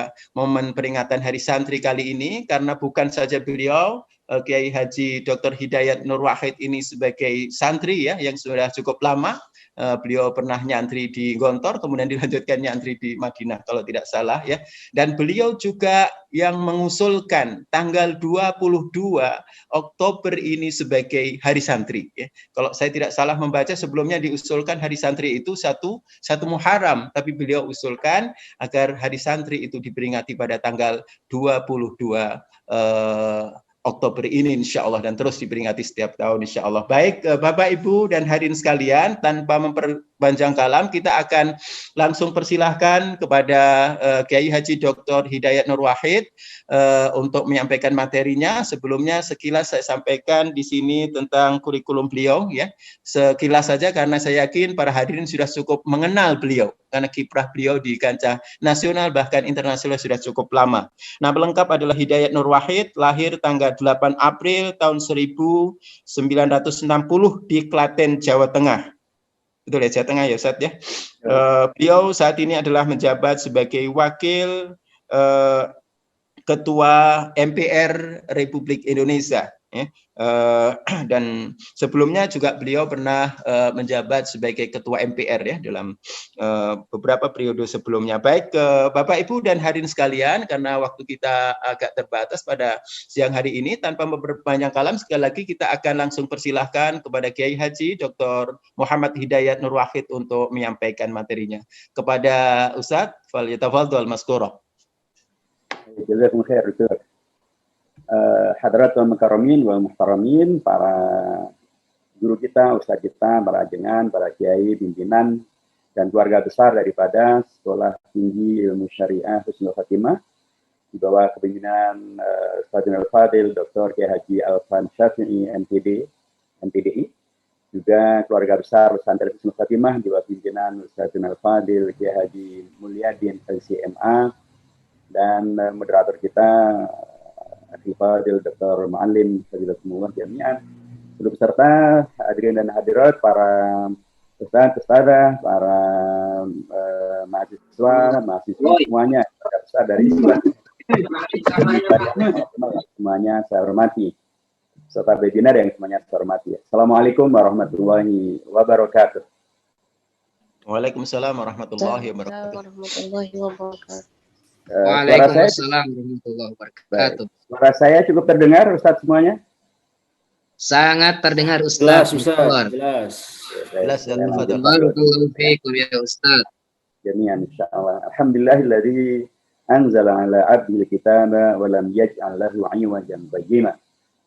pada momen peringatan Hari Santri kali ini, karena bukan saja beliau Kiai Haji Dr. Hidayat Nur Wahid ini sebagai santri ya yang sudah cukup lama. Beliau pernah nyantri di Gontor, kemudian dilanjutkan nyantri di Madinah kalau tidak salah ya. Dan beliau juga yang mengusulkan tanggal 22 Oktober ini sebagai Hari Santri ya. Kalau saya tidak salah membaca sebelumnya diusulkan Hari Santri itu satu Muharram, tapi beliau usulkan agar Hari Santri itu diperingati pada tanggal 22 Oktober ini insya Allah dan terus diperingati setiap tahun insya Allah. Baik Bapak Ibu dan hadirin sekalian, tanpa memperpanjang kalam kita akan langsung persilahkan kepada Kiai Haji Dr. Hidayat Nur Wahid untuk menyampaikan materinya. Sebelumnya sekilas saya sampaikan di sini tentang kurikulum beliau ya. Sekilas saja karena saya yakin para hadirin sudah cukup mengenal beliau karena kiprah beliau di kancah nasional bahkan internasional sudah cukup lama. Nah, pelengkap adalah Hidayat Nur Wahid, lahir tanggal 8 April tahun 1960 di Klaten, Jawa Tengah. Betul ya, Jawa Tengah ya Ustaz ya. Beliau saat ini adalah menjabat sebagai wakil Ketua MPR Republik Indonesia. Ya. Dan sebelumnya juga beliau pernah menjabat sebagai Ketua MPR ya dalam beberapa periode sebelumnya. Baik Bapak Ibu dan hadirin sekalian, karena waktu kita agak terbatas pada siang hari ini, tanpa memperpanjang kalam sekali lagi kita akan langsung persilahkan kepada Kiai Haji Dr. Muhammad Hidayat Nur Wahid untuk menyampaikan materinya. Kepada Ustadz, falyatafadhal maskura. Jazakum khair. Hadratul mukarramin wal muhtaramin, para guru kita, ustaz kita, para ajengan, para kiai, pimpinan, dan keluarga besar daripada Sekolah Tinggi Ilmu Syariah Husnul Khatimah di bawah kepimpinan Ustaz Al-Fadil Dr. Kiai Haji Alfan Syafi'i MPDI, juga keluarga besar Pesantren Husnul Khatimah di bawah pimpinan Ustaz Al-Fadil Kiai Haji Mulyadin LCMA, dan moderator kita Al-Fadil Dr. Ma'alim Fadilatumullah Jami'an, seluruh peserta, hadirin dan hadirat, para ustadz, para mahasiswa semuanya, besar dari semuanya saya hormati, serta webinar yang semuanya saya hormati. Assalamualaikum warahmatullahi wabarakatuh. Waalaikumsalam warahmatullahi wabarakatuh. Waalaikumsalam warahmatullahi wabarakatuh. Suara saya cukup terdengar, Ustadz semuanya? Sangat terdengar, Ustadz. Jelas. Jelas. Barakallahu fiikum ya Ustadz. Jami'an insyaallah. Alhamdulillahilladzi anzala ala 'abdihi al-kitaba wa lam yaj'al lahu 'iwajan qayyima.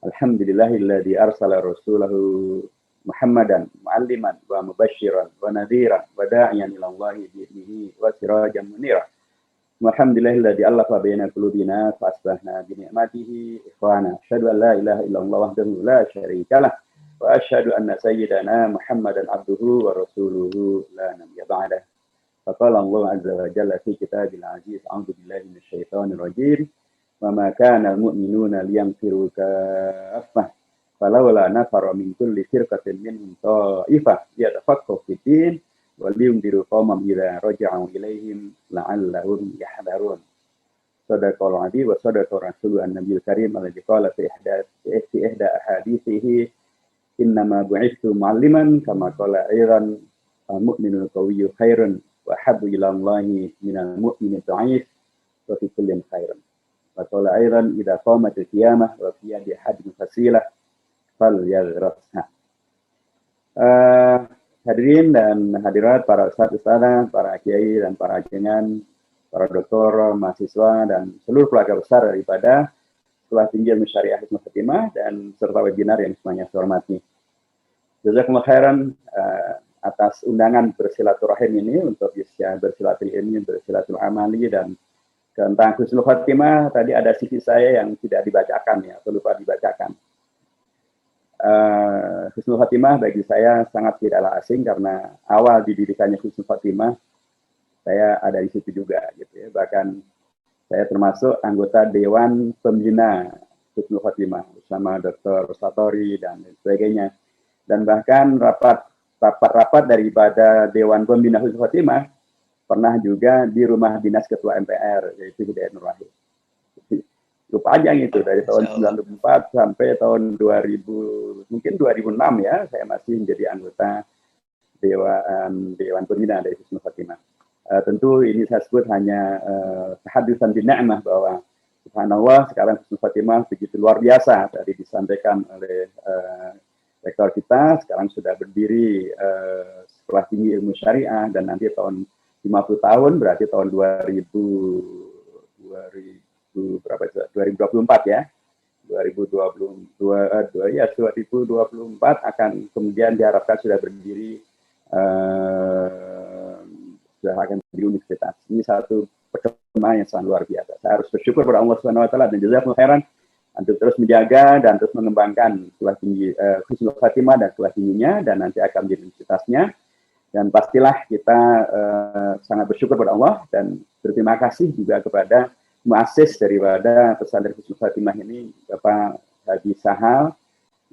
Alhamdulillahilladzi arsala rasulahu Muhammadan mu'alliman wa mubasysyiran wa nadhiran wa da'iyan ila Allahi bi idnihi wa sirajan munira. Alhamdulillahilladzi allafa baina qulubina fa asbahna bi ni'matihi ikhwana. Asyhadu an la ilaha illallah wahdahu la syarika lah wa asyhadu anna sayyidana Muhammadan abduhu wa rasuluhu la nabiyya ba'dah. Faqala Allah azza wa jalla fi kitabil aziz, a'udzu billahi minasyaitonir rajim. Wa ma kana al-mu'minuna liyanfiru kaffah falawla nafara min kulli firqatin minhum ta'ifah yatafaqahu fid-din waliyundiru qawman idza raja'u ilaihim la'allahum yahdharun. Sadaqallahu alaihi wa sadaqa rasulun nabiyil karim alladzi qala fi ihda ahadithihi innama bu'ithtu mu'alliman kama qala aidan al-mu'minul qawiyyu khairun wa habbu ila Allahi minal mu'minid dha'if wa fi kullin khairun. Wa qala aidan idza qamatil qiyamah wa fi yadi ahadin fasilah falyaghrasha. Hadirin dan hadirat, para ustadz-ustadzah, para kiai dan para ajengan, para doktor, mahasiswa, dan seluruh keluarga besar daripada Sekolah Tinggi Ilmu Syariah Husnul Khatimah dan serta webinar yang semuanya saya hormati. Jazakumullah khairan atas undangan bersilaturahim ini untuk bisa bersilaturahmi, bersilatul amali, dan tentang Husnul Khatimah tadi ada sisi saya yang tidak dibacakan ya, atau lupa dibacakan. Husnul Khatimah bagi saya sangat tidaklah asing karena awal didirikannya Husnul Khatimah saya ada di situ juga gitu ya. Bahkan saya termasuk anggota Dewan Pembina Husnul Khatimah bersama Dr. Satori dan sebagainya. Dan bahkan rapat daripada Dewan Pembina Husnul Khatimah pernah juga di rumah dinas Ketua MPR, yaitu Hidayat Nur Wahid. Cukup panjang itu, dari tahun 94 sampai tahun 2000, mungkin 2006 ya, saya masih menjadi anggota Dewan Pembina dari Husnul Khotimah. Tentu ini saya sebut hanya kehadisan di ni'mah, bahwa subhanallah sekarang Husnul Khotimah begitu luar biasa. Tadi disampaikan oleh rektor kita, sekarang sudah berdiri Sekolah Tinggi Ilmu Syariah, dan nanti tahun 50 tahun, berarti tahun 2024 ya, 2024 akan kemudian diharapkan sudah berdiri, sudah akan berdiri universitas. Ini satu perkembangan yang sangat luar biasa. Saya harus bersyukur kepada Allah Subhanahu Wa Taala dan jazakumullah khairan untuk terus menjaga dan terus mengembangkan Sekolah Tinggi Husnul Khotimah dan Sekolah Tingginya, dan nanti akan menjadi universitasnya. Dan pastilah kita sangat bersyukur kepada Allah dan berterima kasih juga kepada muassis daripada pesantren Husnul Khotimah ini, Bapak Haji Sahal,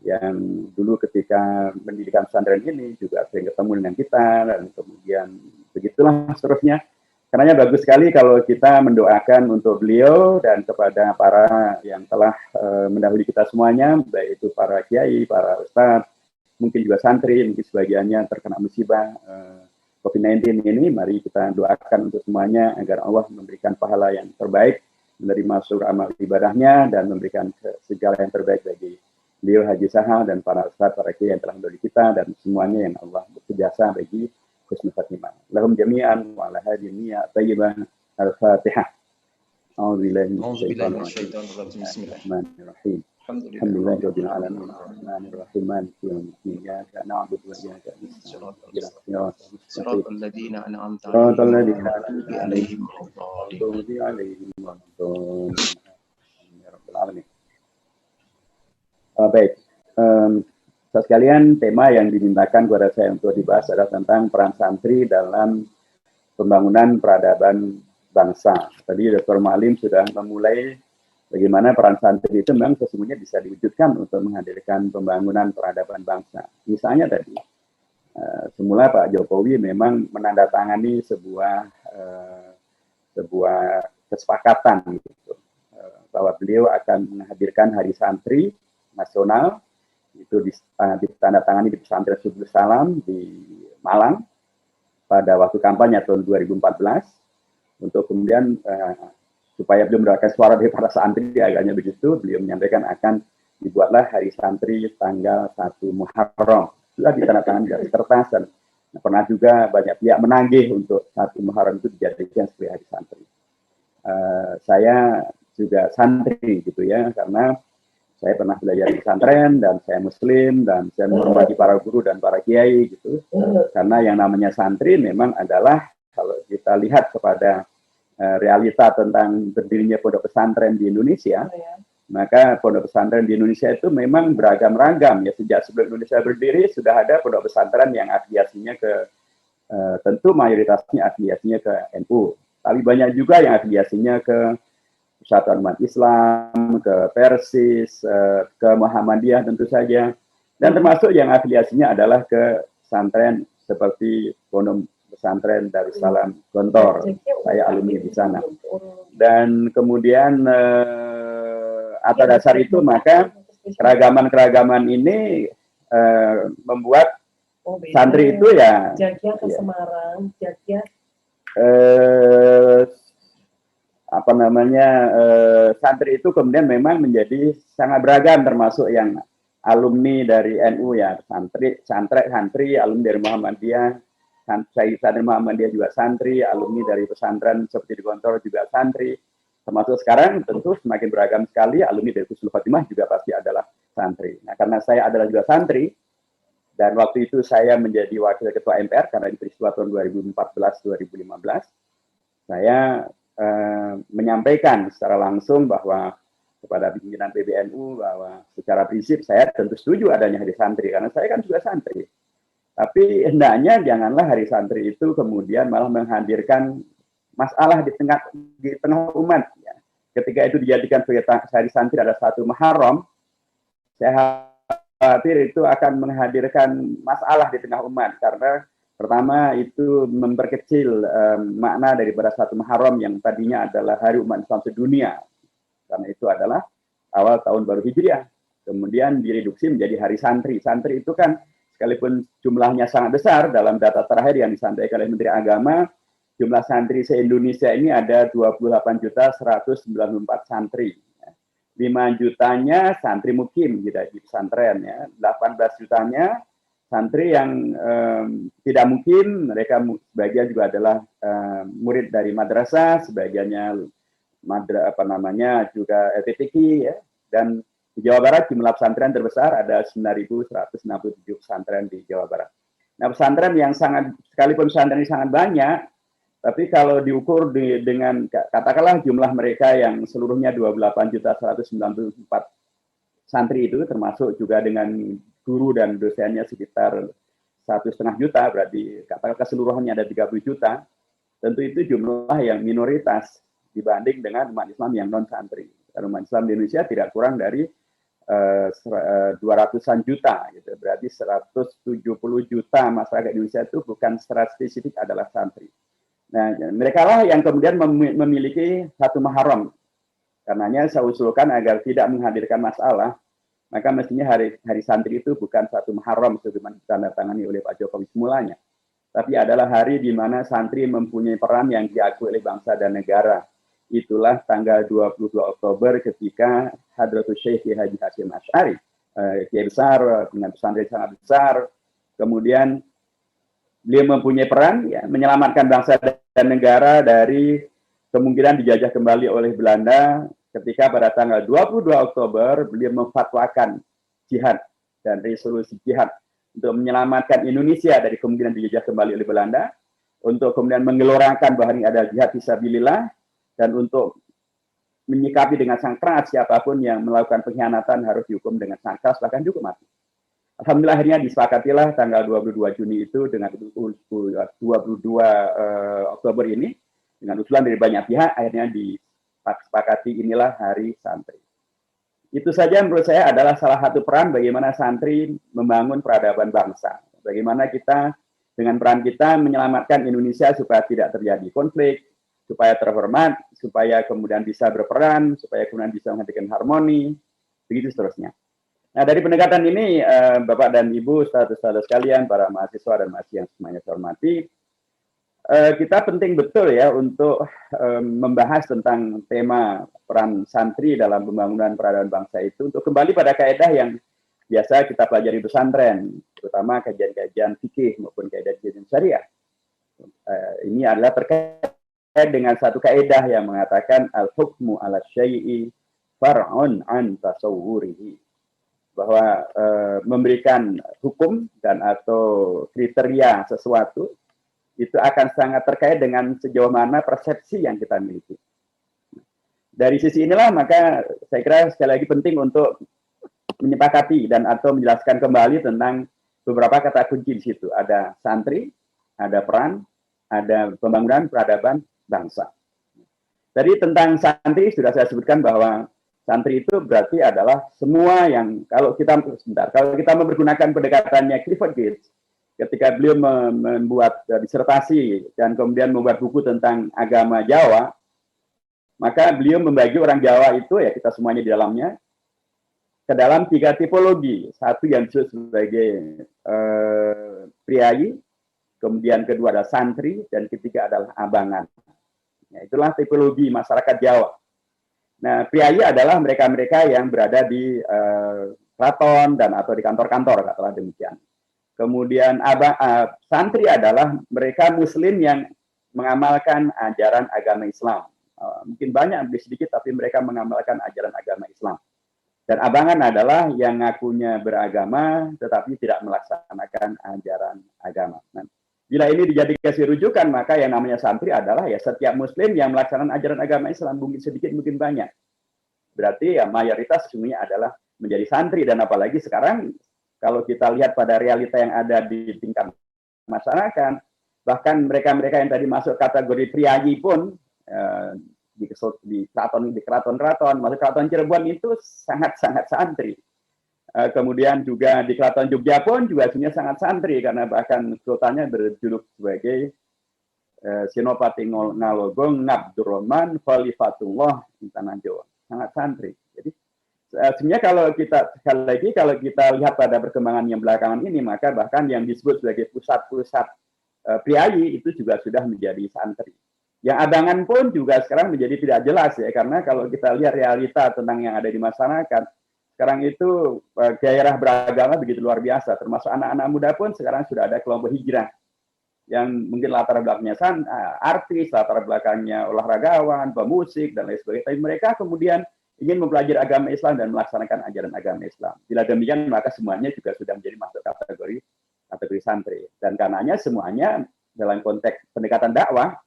yang dulu ketika mendirikan pesantren ini juga sering ketemu dengan kita, dan kemudian begitulah seterusnya. Karenanya bagus sekali kalau kita mendoakan untuk beliau dan kepada para yang telah mendahului kita semuanya, baik itu para kiai, para ustadz, mungkin juga santri, mungkin sebagiannya terkena musibah COVID-19 ini. Mari kita doakan untuk semuanya agar Allah memberikan pahala yang terbaik, menerima seluruh amal ibadahnya, dan memberikan segala yang terbaik bagi beliau Haji Sahal dan para ustadz, para kiai yang telah mendahului kita, dan semuanya yang Allah berjasa bagi Husnul Khotimah. Lahum jami'an wa ala hadhihi niyyah thayyibah. Al-Fatihah. A'udzubillahi minasyaitonir rajim. Bismillahirrahmanirrahim. Alhamdulillahirabbil alamin. Arrahmanirrahim. Maliki yaumiddin. Iyyaka na'budu wa iyyaka nasta'in. Shiratal ladzina an'amta alaihim alamin. Baik, saudara sekalian, tema yang dimintakan kepada saya untuk dibahas adalah tentang peran santri dalam pembangunan peradaban bangsa. Tadi Dr. Malim sudah memulai bagaimana peran santri itu memang sesungguhnya bisa diwujudkan untuk menghadirkan pembangunan peradaban bangsa. Misalnya tadi, semula Pak Jokowi memang menandatangani sebuah kesepakatan gitu, bahwa beliau akan menghadirkan Hari Santri Nasional, itu ditandatangani di pesantren Subul Salam di Malang pada waktu kampanye tahun 2014, untuk kemudian supaya beliau mendapatkan suara dari para santri, agaknya begitu, beliau menyampaikan akan dibuatlah Hari Santri tanggal 1 Muharram. Sudah ditandatangani dari kertas, dan pernah juga banyak pihak menagih untuk 1 Muharram itu dijadikan sebagai Hari Santri. Saya juga santri gitu ya, karena saya pernah belajar di pesantren, dan saya muslim, dan saya menghormati para guru dan para kiai gitu. Karena yang namanya santri memang adalah, kalau kita lihat kepada realita tentang berdirinya pondok pesantren di Indonesia, maka pondok pesantren di Indonesia itu memang beragam-ragam ya. Sejak sebelum Indonesia berdiri sudah ada pondok pesantren yang afiliasinya ke tentu mayoritasnya afiliasinya ke NU, tapi banyak juga yang afiliasinya ke Persatuan Umat Islam, ke Persis, ke Muhammadiyah tentu saja, dan termasuk yang afiliasinya adalah ke pesantren seperti Pondok Pesantren Darussalam Gontor. Saya alumni di sana. Dan kemudian atas dasar itu maka keragaman-keragaman ini membuat santri itu ya Jogja ke Semarang, Jogja santri itu kemudian memang menjadi sangat beragam, termasuk yang alumni dari NU ya, santri, alumni dari Muhammadiyah, santri Muhammadiyah juga santri, alumni dari pesantren seperti di Gontor juga santri, termasuk sekarang tentu semakin beragam sekali, alumni dari Husnul Khotimah juga pasti adalah santri. Nah, karena saya adalah juga santri, dan waktu itu saya menjadi wakil ketua MPR karena di peristiwa tahun 2014-2015, saya menyampaikan secara langsung bahwa kepada pimpinan PBNU bahwa secara prinsip saya tentu setuju adanya hari santri, karena saya kan juga santri. Tapi hendaknya janganlah hari santri itu kemudian malah menghadirkan masalah di tengah umat. Ya. Ketika itu dijadikan sebagai hari santri ada 1 Muharram, saya khawatir itu akan menghadirkan masalah di tengah umat, karena Pertama itu memperkecil makna daripada satu Muharram yang tadinya adalah hari umat Islam sedunia, karena itu adalah awal tahun baru Hijriah. Kemudian direduksi menjadi hari santri. Santri itu kan sekalipun jumlahnya sangat besar, dalam data terakhir yang disampaikan oleh Menteri Agama, jumlah santri se-Indonesia ini ada 28.194 santri. 5 jutanya santri mukim gitu, di pesantren ya. 18 jutanya santri yang tidak mukim, mereka sebagian juga adalah murid dari madrasah, sebagiannya juga LPTQ ya. Dan di Jawa Barat jumlah pesantren terbesar ada 9.167 pesantren di Jawa Barat. Nah, pesantren yang sekalipun pesantren ini sangat banyak, tapi kalau diukur dengan katakanlah jumlah mereka yang seluruhnya 28.194 santri itu, termasuk juga dengan guru dan dosennya sekitar 1,5 juta, berarti katakan keseluruhannya ada 30 juta, tentu itu jumlah yang minoritas dibanding dengan umat Islam yang non santri. Karena umat Islam di Indonesia tidak kurang dari 200-an juta, gitu. Berarti 170 juta masyarakat Indonesia itu bukan secara spesifik adalah santri. Nah, mereka lah yang kemudian memiliki satu Muharram. Karenanya saya usulkan agar tidak menghadirkan masalah, maka mestinya hari santri itu bukan satu Muharram sebagaimana ditandatangani oleh Pak Jokowi semulanya, tapi adalah hari di mana santri mempunyai peran yang diakui oleh bangsa dan negara. Itulah tanggal 22 Oktober ketika Hadratul Syekh Haji Hasyim Asy'ari, kiai besar dengan pesantren sangat besar, kemudian beliau mempunyai peran ya, menyelamatkan bangsa dan negara dari kemungkinan dijajah kembali oleh Belanda, ketika pada tanggal 22 Oktober beliau memfatwakan jihad dan resolusi jihad untuk menyelamatkan Indonesia dari kemungkinan dijajah kembali oleh Belanda, untuk kemudian menggelorakan bahwa ini adalah jihad fisabilillah, dan untuk menyikapi dengan sangat keras siapapun yang melakukan pengkhianatan harus dihukum dengan sangat keras, bahkan dihukum mati. Alhamdulillah akhirnya disepakatilah tanggal 22 Juni itu dengan 22 Oktober ini, dengan usulan dari banyak pihak, akhirnya disepakati inilah hari santri. Itu saja menurut saya adalah salah satu peran bagaimana santri membangun peradaban bangsa. Bagaimana kita dengan peran kita menyelamatkan Indonesia supaya tidak terjadi konflik, supaya terhormat, supaya kemudian bisa berperan, supaya kemudian bisa menghadirkan harmoni, begitu seterusnya. Nah, dari pendekatan ini, Bapak dan Ibu, saudara-saudara sekalian, para mahasiswa dan mahasiswa yang semuanya saya hormati, kita penting betul ya untuk membahas tentang tema peran santri dalam pembangunan peradaban bangsa itu, untuk kembali pada kaidah yang biasa kita pelajari di pesantren, terutama kajian-kajian fikih maupun kajian syariah. Ini adalah terkait dengan satu kaidah yang mengatakan al-hukmu ala syai'i far'un an tasawwurihi, bahwa memberikan hukum dan atau kriteria sesuatu itu akan sangat terkait dengan sejauh mana persepsi yang kita miliki. Dari sisi inilah maka saya kira sekali lagi penting untuk menyepakati dan atau menjelaskan kembali tentang beberapa kata kunci di situ. Ada santri, ada peran, ada pembangunan peradaban bangsa. Jadi tentang santri sudah saya sebutkan bahwa santri itu berarti adalah semua yang kalau kita mempergunakan pendekatannya Clifford Geertz ketika beliau membuat disertasi dan kemudian membuat buku tentang agama Jawa, maka beliau membagi orang Jawa itu ya kita semuanya di dalamnya ke dalam 3 tipologi. Satu yang disebut sebagai priayi, kemudian kedua adalah santri, dan ketiga adalah abangan. Ya, itulah tipologi masyarakat Jawa. Nah, priayi adalah mereka-mereka yang berada di keraton dan atau di kantor-kantor, katakanlah demikian. Kemudian santri adalah mereka Muslim yang mengamalkan ajaran agama Islam. Mungkin banyak, sedikit, tapi mereka mengamalkan ajaran agama Islam. Dan abangan adalah yang ngakunya beragama, tetapi tidak melaksanakan ajaran agama. Nah, bila ini dijadikan rujukan, maka yang namanya santri adalah ya setiap Muslim yang melaksanakan ajaran agama Islam, mungkin sedikit, mungkin banyak. Berarti ya mayoritas sesungguhnya adalah menjadi santri, dan apalagi sekarang kalau kita lihat pada realita yang ada di tingkat masyarakat, bahkan mereka-mereka yang tadi masuk kategori priayi pun di keraton-keraton, masuk keraton Cirebon itu sangat-sangat santri. Kemudian juga di Keraton Jogja pun juga sebenarnya sangat santri, karena bahkan sultannya berjuluk sebagai Senopati Ngalogong Ngabdurrahman Khalifatullah Intanan Jawa, sangat santri. Jadi sebenarnya kalau kita sekali lagi kalau kita lihat pada perkembangan yang belakangan ini, maka bahkan yang disebut sebagai pusat-pusat priayi itu juga sudah menjadi santri. Yang abangan pun juga sekarang menjadi tidak jelas ya, karena kalau kita lihat realita tentang yang ada di masyarakat sekarang itu, gairah beragama begitu luar biasa, termasuk anak-anak muda pun sekarang sudah ada kelompok hijrah yang mungkin latar belakangnya artis, latar belakangnya olahragawan, pemusik dan lain sebagainya. Tapi mereka kemudian ingin mempelajari agama Islam dan melaksanakan ajaran agama Islam. Bila demikian maka semuanya juga sudah menjadi masuk kategori santri. Dan karenanya semuanya dalam konteks pendekatan dakwah,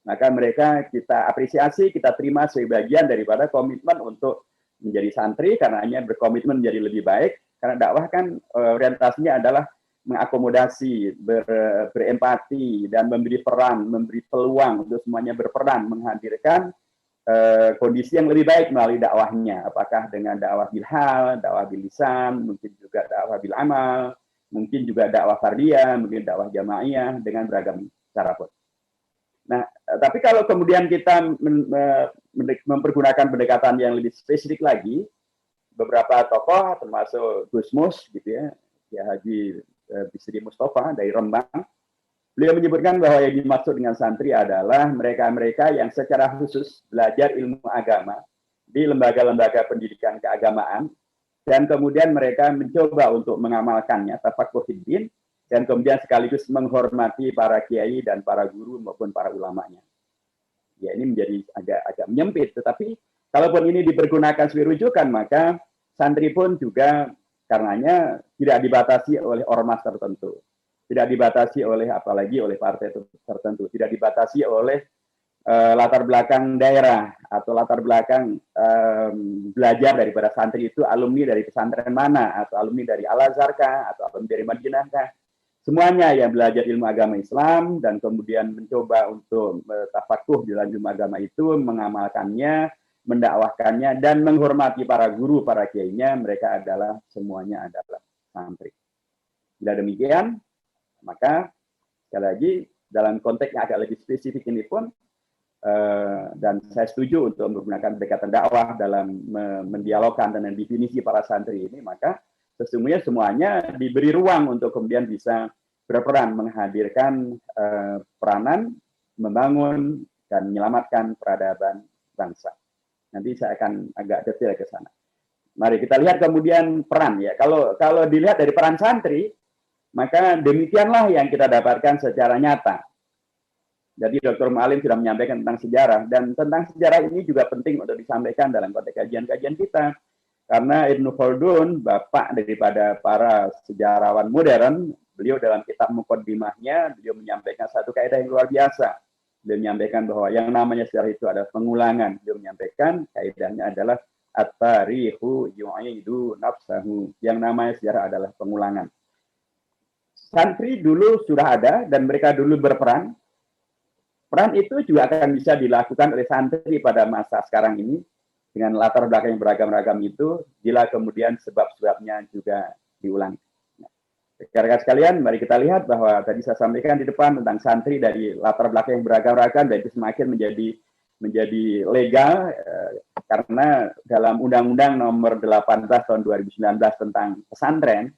maka mereka kita apresiasi, kita terima sebagai bagian daripada komitmen untuk menjadi santri, karenanya berkomitmen menjadi lebih baik. Karena dakwah kan orientasinya adalah mengakomodasi, berempati, dan memberi peran, memberi peluang untuk semuanya berperan, menghadirkan kondisi yang lebih baik melalui dakwahnya. Apakah dengan dakwah bil hal, dakwah bil lisan, mungkin juga dakwah bil amal, mungkin juga dakwah fardiyah, mungkin dakwah jamaiyah, dengan beragam cara pun. Nah, tapi kalau kemudian kita mempergunakan pendekatan yang lebih spesifik lagi, beberapa tokoh termasuk Gus Mus gitu ya, Haji Bisri Mustafa dari Rembang, beliau menyebutkan bahwa yang dimaksud dengan santri adalah mereka-mereka yang secara khusus belajar ilmu agama di lembaga-lembaga pendidikan keagamaan, dan kemudian mereka mencoba untuk mengamalkannya, tafaqquh fiddin, dan kemudian sekaligus menghormati para kiai dan para guru maupun para ulamanya. Ya, ini menjadi agak menyempit, tetapi kalaupun ini dipergunakan sebagai rujukan, maka santri pun juga karenanya tidak dibatasi oleh ormas tertentu, tidak dibatasi oleh apalagi oleh partai tertentu, tidak dibatasi oleh latar belakang daerah atau latar belakang belajar daripada santri itu alumni dari pesantren mana, atau alumni dari Al-Azhar kah, atau alumni dari Madinah kah. Semuanya yang belajar ilmu agama Islam dan kemudian mencoba untuk tafakuh di dalam ilmu agama itu, mengamalkannya, mendakwahkannya, dan menghormati para guru, para kiainya, mereka adalah semuanya adalah santri. Bila demikian, maka sekali lagi dalam konteks yang agak lebih spesifik ini pun, dan saya setuju untuk menggunakan pendekatan dakwah dalam mendialogkan dan definisi para santri ini, maka sesungguhnya semuanya diberi ruang untuk kemudian bisa berperan menghadirkan peranan, membangun dan menyelamatkan peradaban bangsa. Nanti saya akan agak detail ke sana. Mari kita lihat kemudian peran ya. Kalau dilihat dari peran santri, maka demikianlah yang kita dapatkan secara nyata. Jadi Dr. Mu'alim sudah menyampaikan tentang sejarah, dan tentang sejarah ini juga penting untuk disampaikan dalam konteks kajian-kajian kita. Karena Ibnu Khaldun, bapak daripada para sejarawan modern, beliau dalam kitab Muqaddimahnya, beliau menyampaikan satu kaidah yang luar biasa. Beliau menyampaikan bahwa yang namanya sejarah itu adalah pengulangan. Beliau menyampaikan kaidahnya adalah at-tarihu yu'idu nafsahu. Yang namanya sejarah adalah pengulangan. Santri dulu sudah ada dan mereka dulu berperan. Peran itu juga akan bisa dilakukan oleh santri pada masa sekarang ini, dengan latar belakang yang beragam-ragam itu, bila kemudian sebab-sebabnya juga diulang. Rekan-rekan sekalian, mari kita lihat bahwa tadi saya sampaikan di depan tentang santri dari latar belakang yang beragam-ragam, dan itu semakin menjadi legal, karena dalam Undang-Undang Nomor 18 Tahun 2019 tentang pesantren,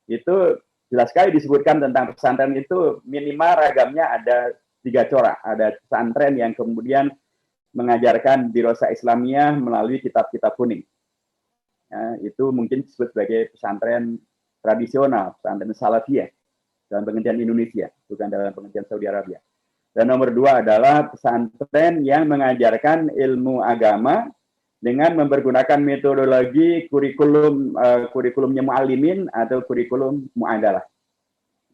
itu jelas sekali disebutkan tentang pesantren itu minimal ragamnya ada 3 corak. Ada pesantren yang kemudian mengajarkan dirosah Islamiyah melalui kitab-kitab kuning. Ya, itu mungkin disebut sebagai pesantren tradisional, pesantren Salafiyah dalam pengertian Indonesia, bukan dalam pengertian Saudi Arabia. Dan nomor 2 adalah pesantren yang mengajarkan ilmu agama dengan mempergunakan metodologi kurikulumnya mu'allimin atau kurikulum mu'adalah.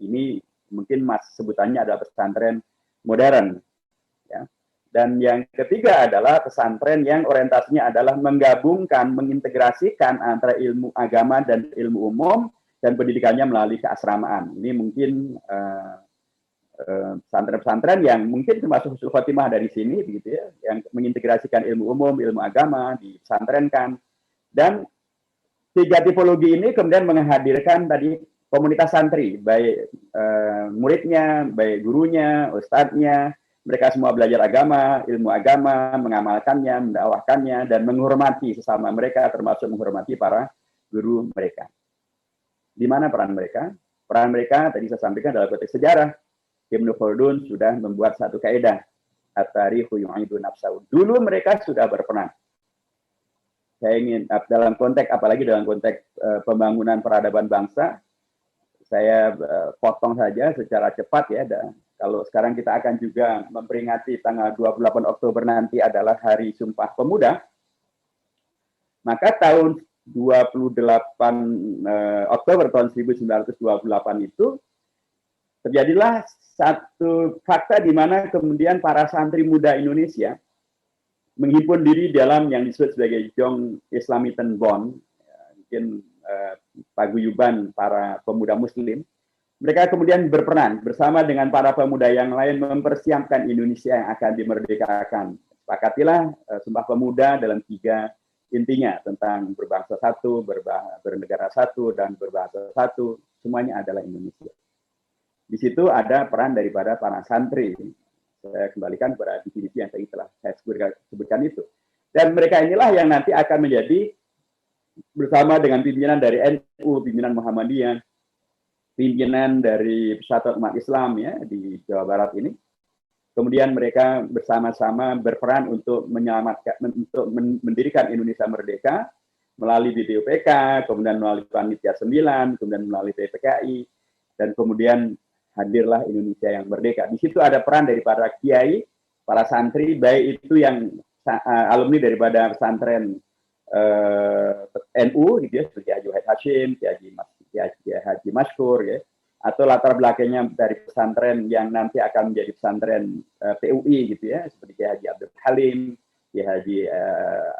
Ini mungkin sebutannya adalah pesantren modern. Ya. Dan yang ketiga adalah pesantren yang orientasinya adalah menggabungkan, mengintegrasikan antara ilmu agama dan ilmu umum, dan pendidikannya melalui keasramaan. Ini mungkin pesantren-pesantren yang mungkin termasuk Husnul Khotimah dari sini, begitu ya, yang mengintegrasikan ilmu umum, ilmu agama, dipesantrenkan. Dan tiga tipologi ini kemudian menghadirkan tadi komunitas santri, baik muridnya, baik gurunya, ustadznya, mereka semua belajar agama, ilmu agama, mengamalkannya, mendakwahkannya, dan menghormati sesama mereka, termasuk menghormati para guru mereka. Di mana peran mereka? Peran mereka tadi saya sampaikan dalam konteks sejarah. Ibnu Khaldun sudah membuat satu kaidah, at-tarikhu yu'idu nafsahu. Dulu mereka sudah berperan. Saya ingin dalam konteks, apalagi dalam konteks pembangunan peradaban bangsa, saya potong saja secara cepat ya. Dan kalau sekarang kita akan juga memperingati tanggal 28 Oktober nanti adalah Hari Sumpah Pemuda, maka tahun 28 Oktober tahun 1928 itu terjadilah satu fakta di mana kemudian para santri muda Indonesia menghimpun diri dalam yang disebut sebagai Young Islamitan Bond, mungkin paguyuban para pemuda muslim. Mereka kemudian berperan bersama dengan para pemuda yang lain mempersiapkan Indonesia yang akan dimerdekakan. Sepakatilah Sumpah Pemuda dalam 3 intinya tentang berbangsa satu, bernegara satu, dan berbahasa satu, semuanya adalah Indonesia. Di situ ada peran daripada para santri. Saya kembalikan kepada definisi yang tadi telah saya sebutkan itu. Dan mereka inilah yang nanti akan menjadi bersama dengan pimpinan dari NU, pimpinan Muhammadiyah, pimpinan dari Persatuan Umat Islam ya di Jawa Barat ini. Kemudian mereka bersama-sama berperan untuk menyelamatkan, untuk mendirikan Indonesia Merdeka melalui BPUPK, kemudian melalui Panitia 9, kemudian melalui PPKI, dan kemudian hadirlah Indonesia yang merdeka. Di situ ada peran dari para kiai, para santri, baik itu yang alumni daripada pesantren NU, gitu ya, seperti Haji Wahid Hashim, Haji Mashkur, ya, atau latar belakangnya dari pesantren yang nanti akan menjadi pesantren PUI, gitu ya, seperti Haji Abdul Halim, Haji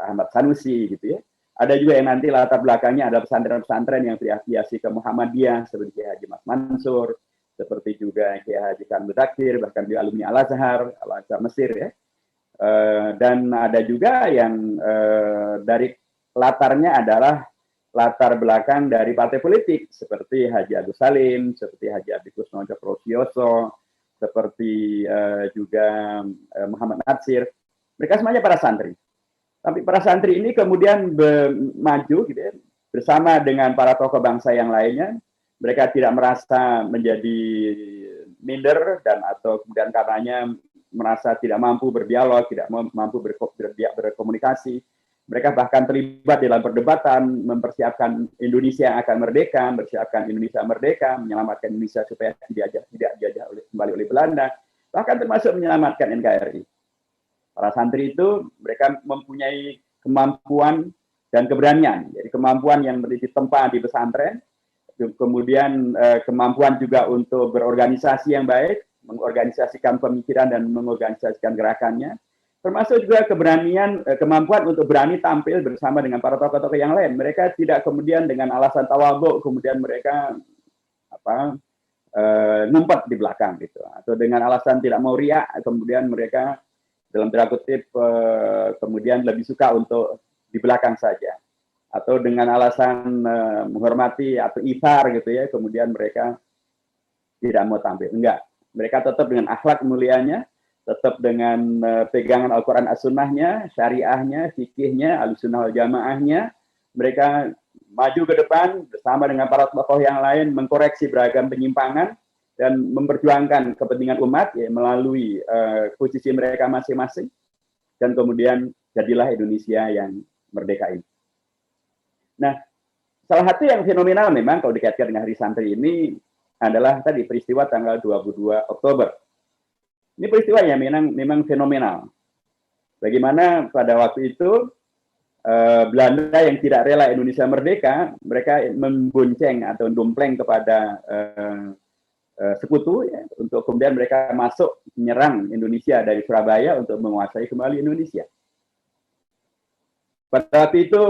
Ahmad Sanusi, gitu ya. Ada juga yang nanti latar belakangnya ada pesantren-pesantren yang terafiliasi ke Muhammadiyah, seperti Haji Mas Mansur, seperti juga Kiai Haji Khan Mudakir, bahkan di alumni Al-Azhar Mesir ya. Dan ada juga yang dari latarnya adalah latar belakang dari partai politik, seperti Haji Agus Salim, seperti Haji Abdi Kusno Cokrosioso, seperti juga Muhammad Natsir. Mereka semuanya para santri. Tapi para santri ini kemudian maju gitu ya, bersama dengan para tokoh bangsa yang lainnya. Mereka tidak merasa menjadi minder dan atau kemudian karenanya merasa tidak mampu berdialog, tidak mampu berkomunikasi. Mereka bahkan terlibat dalam perdebatan, mempersiapkan Indonesia yang akan merdeka, mempersiapkan Indonesia merdeka, menyelamatkan Indonesia supaya tidak dijajah kembali oleh Belanda, bahkan termasuk menyelamatkan NKRI. Para santri itu mereka mempunyai kemampuan dan keberanian, jadi kemampuan yang ditempa di pesantren, kemudian kemampuan juga untuk berorganisasi yang baik, mengorganisasikan pemikiran dan mengorganisasikan gerakannya, termasuk juga keberanian, kemampuan untuk berani tampil bersama dengan para tokoh-tokoh yang lain. Mereka tidak kemudian dengan alasan tawadhu kemudian mereka ngumpet di belakang gitu, atau dengan alasan tidak mau riak kemudian mereka dalam tanda kutip kemudian lebih suka untuk di belakang saja, atau dengan alasan menghormati atau ithar gitu ya, kemudian mereka tidak mau tampil. Enggak, mereka tetap dengan akhlak mulianya, tetap dengan pegangan Al-Quran As-Sunnahnya, syariahnya, fikihnya, Ahlussunnah wal Jamaahnya. Mereka maju ke depan bersama dengan para tokoh yang lain, mengkoreksi beragam penyimpangan dan memperjuangkan kepentingan umat ya, melalui posisi mereka masing-masing, dan kemudian jadilah Indonesia yang merdeka ini. Nah, salah satu yang fenomenal memang kalau dikaitkan dengan Hari Santri ini adalah tadi peristiwa tanggal 22 Oktober. Ini peristiwa yang memang fenomenal. Bagaimana pada waktu itu Belanda yang tidak rela Indonesia merdeka, mereka membonceng atau dompleng kepada sekutu ya, untuk kemudian mereka masuk menyerang Indonesia dari Surabaya untuk menguasai kembali Indonesia. Pada waktu itu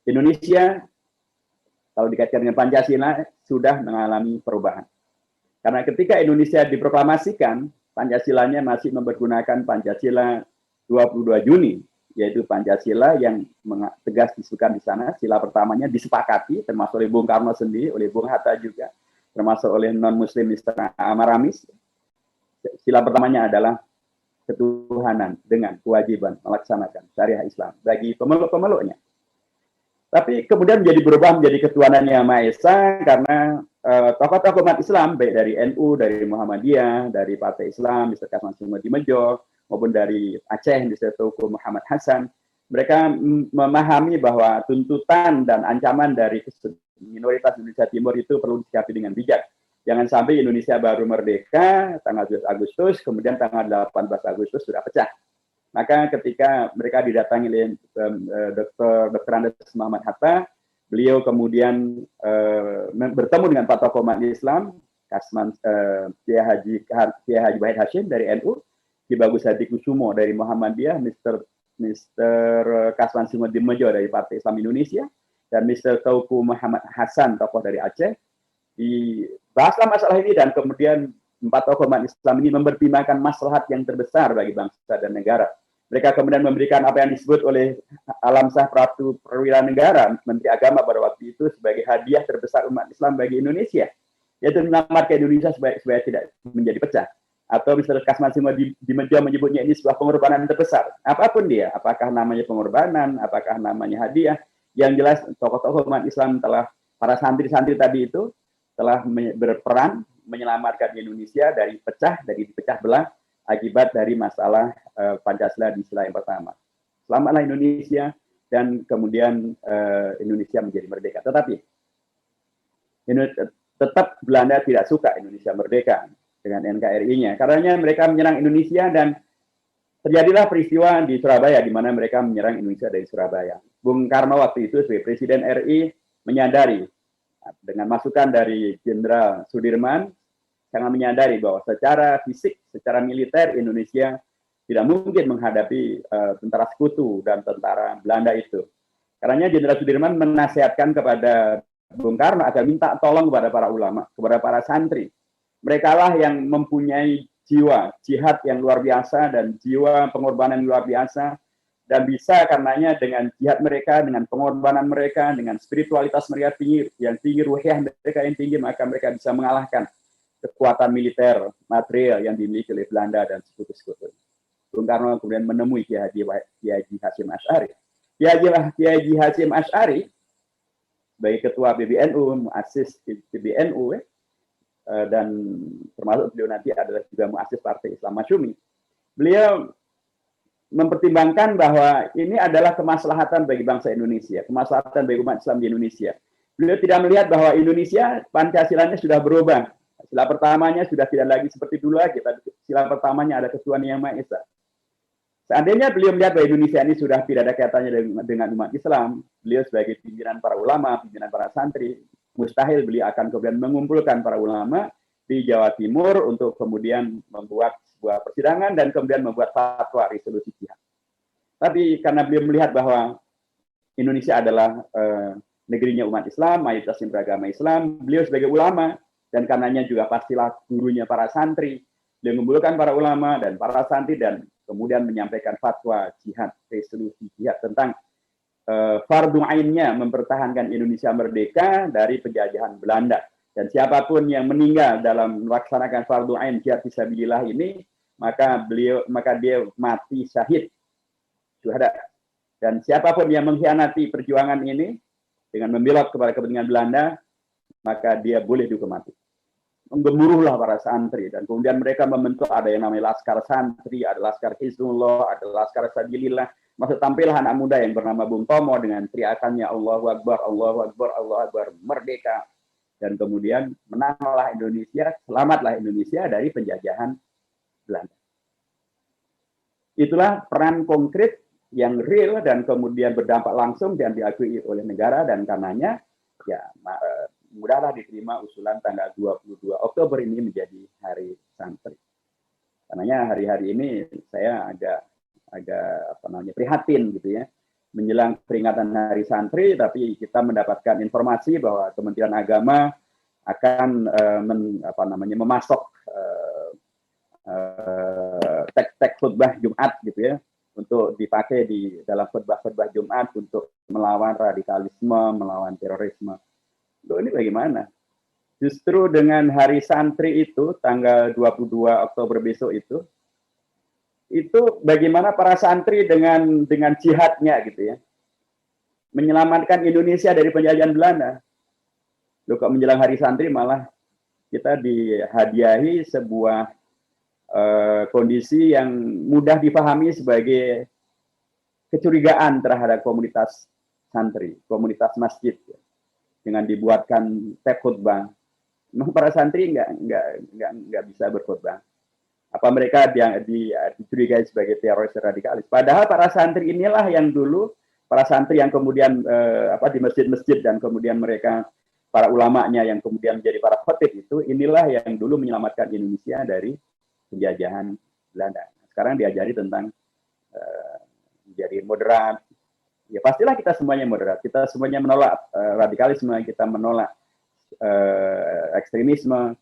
Indonesia, kalau dikaitkan dengan Pancasila, sudah mengalami perubahan. Karena ketika Indonesia diproklamasikan, Pancasilanya masih mempergunakan Pancasila 22 Juni yaitu Pancasila yang tegas disebutkan di sana. Sila pertamanya disepakati, termasuk oleh Bung Karno sendiri, oleh Bung Hatta juga, termasuk oleh non-Muslim Mr. Amaramis. Sila pertamanya adalah ketuhanan dengan kewajiban melaksanakan syariah Islam bagi pemeluk-pemeluknya. Tapi kemudian berubah menjadi ketuhanan yang Maha Esa karena tokoh-tokoh umat Islam, baik dari NU, dari Muhammadiyah, dari Partai Islam, Mr. Kasman Dimejo, maupun dari Aceh, Mr. Teuku Muhammad Hasan, mereka memahami bahwa tuntutan dan ancaman dari minoritas Indonesia Timur itu perlu disikapi dengan bijak. Jangan sampai Indonesia baru merdeka tanggal 12 Agustus, kemudian tanggal 18 Agustus sudah pecah. Maka ketika mereka didatangi oleh Dr. Andes Muhammad Hatta, beliau kemudian bertemu dengan para tokoh umat Islam, Kasman Kiai Haji Wahid Hashim dari NU, Ki Bagus Hadi Kusumo dari Muhammadiyah, Mr. Kasman Dimejo dari Partai Islam Indonesia, dan Mr. Teuku Muhammad Hasan, tokoh dari Aceh. Dibahaslah masalah ini dan kemudian 4 tokoh umat Islam ini mempertimbangkan maslahat yang terbesar bagi bangsa dan negara. Mereka kemudian memberikan apa yang disebut oleh Alamsyah Pratu Perwira Negara, Menteri Agama pada waktu itu, sebagai hadiah terbesar umat Islam bagi Indonesia, yaitu menyelamatkan Indonesia supaya tidak menjadi pecah. Atau Mr. Kasman Dimejo menyebutnya ini sebuah pengorbanan terbesar. Apapun dia, apakah namanya pengorbanan, apakah namanya hadiah, yang jelas tokoh-tokoh umat Islam telah, para santri-santri tadi itu, telah berperan menyelamatkan Indonesia dari dipecah belah akibat dari masalah Pancasila di sila yang pertama. Selamatlah Indonesia, dan kemudian Indonesia menjadi merdeka. Tetapi tetap Belanda tidak suka Indonesia merdeka dengan NKRI-nya. Karenanya mereka menyerang Indonesia dan terjadilah peristiwa di Surabaya di mana mereka menyerang Indonesia dari Surabaya. Bung Karno waktu itu sebagai Presiden RI menyadari dengan masukan dari Jenderal Sudirman, sangat menyadari bahwa secara fisik, secara militer Indonesia tidak mungkin menghadapi tentara sekutu dan tentara Belanda itu. Karena Jenderal Sudirman menasihatkan kepada Bung Karno agar minta tolong kepada para ulama, kepada para santri. Mereka lah yang mempunyai jiwa jihad yang luar biasa dan jiwa pengorbanan yang luar biasa, dan bisa karenanya dengan jihad mereka, dengan pengorbanan mereka, dengan spiritualitas mereka yang tinggi, ruhiah mereka yang tinggi, maka mereka bisa mengalahkan kekuatan militer material yang dimiliki oleh Belanda dan sekutu-sekutu. Bung Karno kemudian menemui Kiai Haji Hashim Asy'ari. Kiai Haji Hashim Asy'ari sebagai ketua PBNU, muassis PBNU, dan termasuk beliau nanti adalah juga muassis Partai Islam Masyumi. Beliau mempertimbangkan bahwa ini adalah kemaslahatan bagi bangsa Indonesia, kemaslahatan bagi umat Islam di Indonesia. Beliau tidak melihat bahwa Indonesia Pancasilanya sudah berubah. Sila pertamanya sudah tidak lagi seperti dulu lagi. Sila pertamanya ada ketuhanan yang Maha Esa. Seandainya beliau melihat bahwa Indonesia ini sudah tidak ada kaitannya dengan umat Islam, beliau sebagai pimpinan para ulama, pimpinan para santri, mustahil beliau akan kemudian mengumpulkan para ulama di Jawa Timur untuk kemudian membuat sebuah persidangan dan kemudian membuat fatwa resolusi jihad. Tapi karena beliau melihat bahwa Indonesia adalah negerinya umat Islam, mayoritas beragama Islam, beliau sebagai ulama dan karenanya juga pastilah gurunya para santri, beliau mengumpulkan para ulama dan para santri dan kemudian menyampaikan fatwa jihad, resolusi jihad tentang fardu ainnya mempertahankan Indonesia merdeka dari penjajahan Belanda. Dan siapapun yang meninggal dalam melaksanakan fardu ain jihad fisabilillah ini, maka dia mati syahid, syuhada. Dan siapapun yang mengkhianati perjuangan ini dengan membelot kepada kepentingan Belanda, maka dia boleh dihukum mati. Menggemuruhlah para santri dan kemudian mereka membentuk ada yang namanya Laskar Santri, ada Laskar Hizbullah, ada Laskar Sabilillah. Maksud tampillah anak muda yang bernama Bung Tomo dengan teriakannya Allahu Akbar, Allahu Akbar, Allahu Akbar, merdeka. Dan kemudian menanglah Indonesia, selamatlah Indonesia dari penjajahan Belanda. Itulah peran konkret yang real dan kemudian berdampak langsung dan diakui oleh negara, dan karenanya ya mudahlah diterima usulan tanggal 22 Oktober ini menjadi hari santri. Karenanya hari-hari ini saya agak prihatin gitu ya. Menjelang peringatan Hari Santri, tapi kita mendapatkan informasi bahwa Kementerian Agama akan memasok teks khutbah Jumat gitu ya, untuk dipakai di dalam khutbah-khutbah Jumat untuk melawan radikalisme, melawan terorisme. Loh, ini bagaimana? Justru dengan hari santri itu, tanggal 22 Oktober besok itu bagaimana para santri dengan jihadnya gitu ya, menyelamatkan Indonesia dari penjajahan Belanda. Loh, kok menjelang hari santri malah kita dihadiahi sebuah kondisi yang mudah dipahami sebagai kecurigaan terhadap komunitas santri, komunitas masjid, ya. Dengan dibuatkan teks khutbah. Memang para santri nggak bisa berkhutbah. Apa mereka dicurigai sebagai teroris radikalis? Padahal para santri inilah yang dulu, para santri yang kemudian di masjid-masjid dan kemudian mereka para ulamanya yang kemudian menjadi para khotib itu, inilah yang dulu menyelamatkan Indonesia dari penjajahan Belanda. Sekarang diajari tentang menjadi moderat. Ya pastilah kita semuanya moderat. Kita semuanya menolak radikalisme, kita menolak ekstremisme.